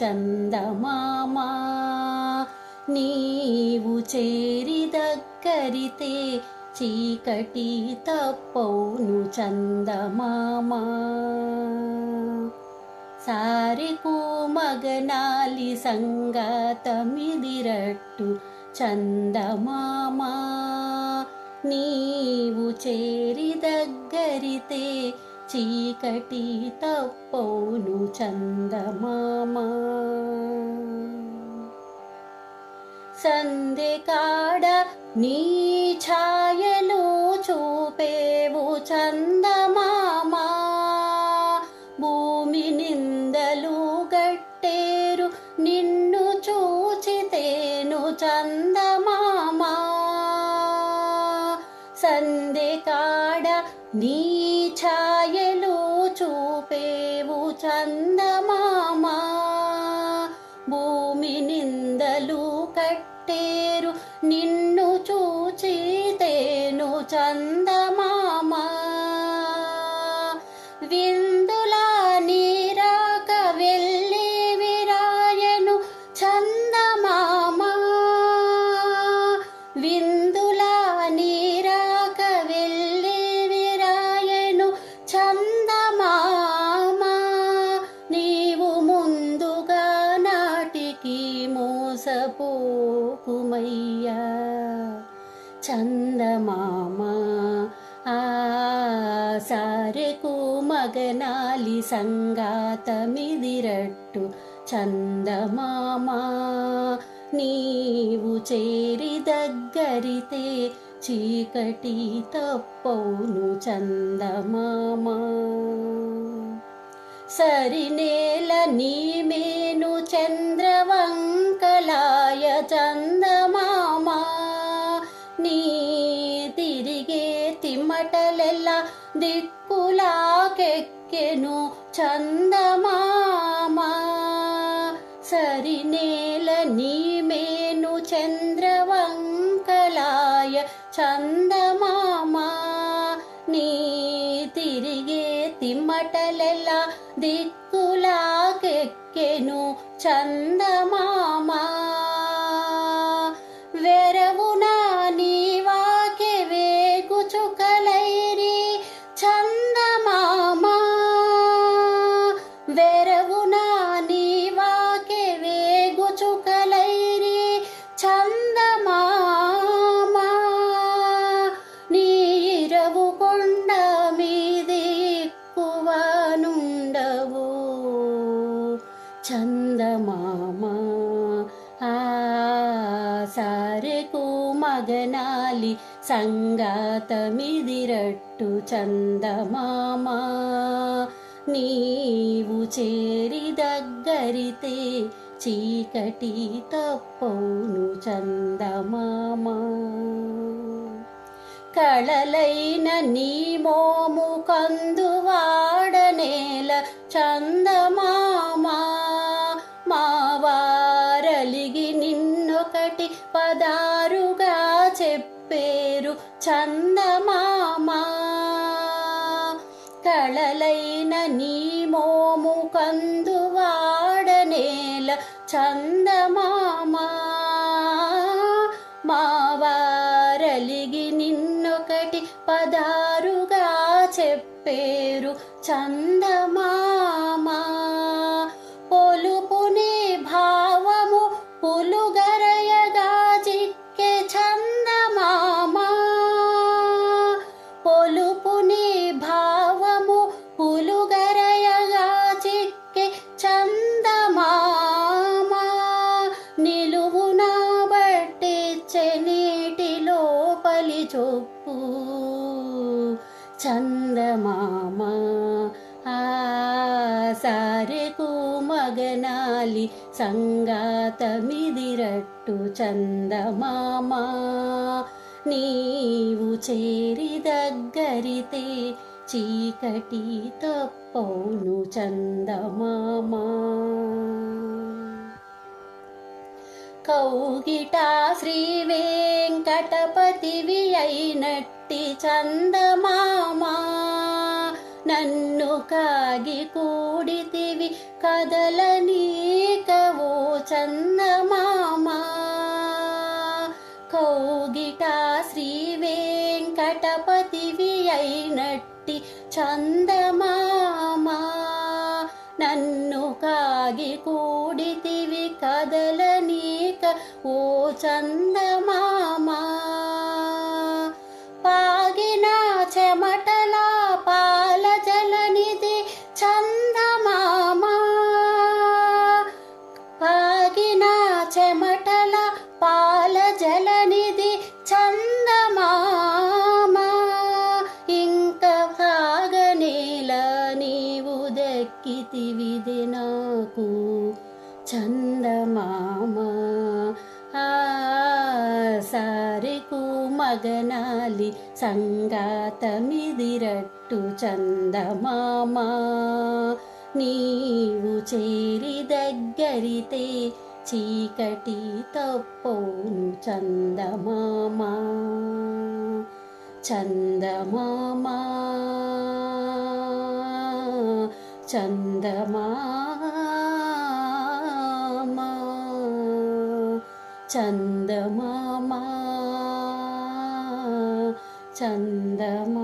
చందమామ. నీవు చేరి దగ్గరితే చీకటి తప్పవును చందమామ. సారెకు మగనాలి సంగాతమిదిరట్టు చందమామ. నీవు చేరి దగ్గరితే చీకటి తప్పవును చందమామ. సందె కాడ నీ ఛాయలు చూపేవు చందమామ. భూమి నిందలు గట్టేరు నిన్ను చూచితేను చందమామ. సందె కాడ నీ ఛాయలు చూపేవు చందమామ. భూమి నిందలు కట్టేరు నిన్ను చూచితేను చందమామ. విందులా నీరాక వెళ్ళి విరాయను చందమామ. విందులా నీరాక వెళ్ళి విరాయను చందమామ. నీవు ముందుగా నాటికి మోసపోకుమయ్యా చందమామ. సారెకు మగనాలి సంగాతమిదిరట్టు చందమామ. నీవు చేరి దగ్గరితే చీకటి తప్పవును చందమామ. సరినేల నీమేను చంద్రవంకలాయ చందమామ. నీ తిరిగే తిమ్మటలెల్ల దిక్కులాకెక్కెను చందమామ. సరినేల నీమేను చంద్రవంకలాయ చందమామ. నీ తిరిగే తిమ్మటలెల్ల దిక్కులాకెక్కెను చందమామ. వెరవున నీవాకె వేగు చుకలైరి చందమామ. వెరవున నీవాకె వేగు చుకలైరి చందమామ. నీరవు కొండ మీది ఎక్కువనుండవు చందమామ. సారెకు మగనాలి సంగాతమిదిరట్టు చందమామ. నీవు చేరి దగ్గరితే చీకటి తప్పవును చందమామ. కళలైన నీ మోము కందువాడనేల చందమామ. మా వారలిగి నిన్నొకటి పదారుగా చెప్పేరు చందమామ. కళలైన నీ మోము కందువాడనేల చందమామ. మా వారలిగి నిన్నొకటి పదారుగా చెప్పేరు చందమామ. పొలుపుని భావము పులుగరయగా చిక్కే చందమామ. పొలుపుని భావము పులుగరయగా చిక్కే చందమామ. నిలువున బట్టిచ్చే నీటి లోపలి చొప్పు చందమామ. సారెకు మగనాలి సంగాతమిదిరట్టు చందమామ. నీవు చేరి దగ్గరితే చీకటి తప్పవును చందమామ. కౌగిట శ్రీ వెంకటపతివి అయినట్టి చందమామ. నన్ను కాగి కూడితివి కదలనీక చందమామ కౌగిట శ్రీ వెంకటపతివి అయినట్టి చందమామ నన్ను కాగి కూడితివి కదలనీక ఓ చందమామ పాగిన చెమటల పాల జలనిధి చందమామ పాగిన చెమటల పాల జలనిధి చందమామ ఇంక భాగనేల నీవు దక్కితివిది నాకు చందమామ సారెకు మగనాలి సంగాతమిదిరట్టు చందమామ నీవు చేరి దగ్గరితే చీకటి తప్పవును చందమామ చందమామ చందమామ చందమామ చందమామ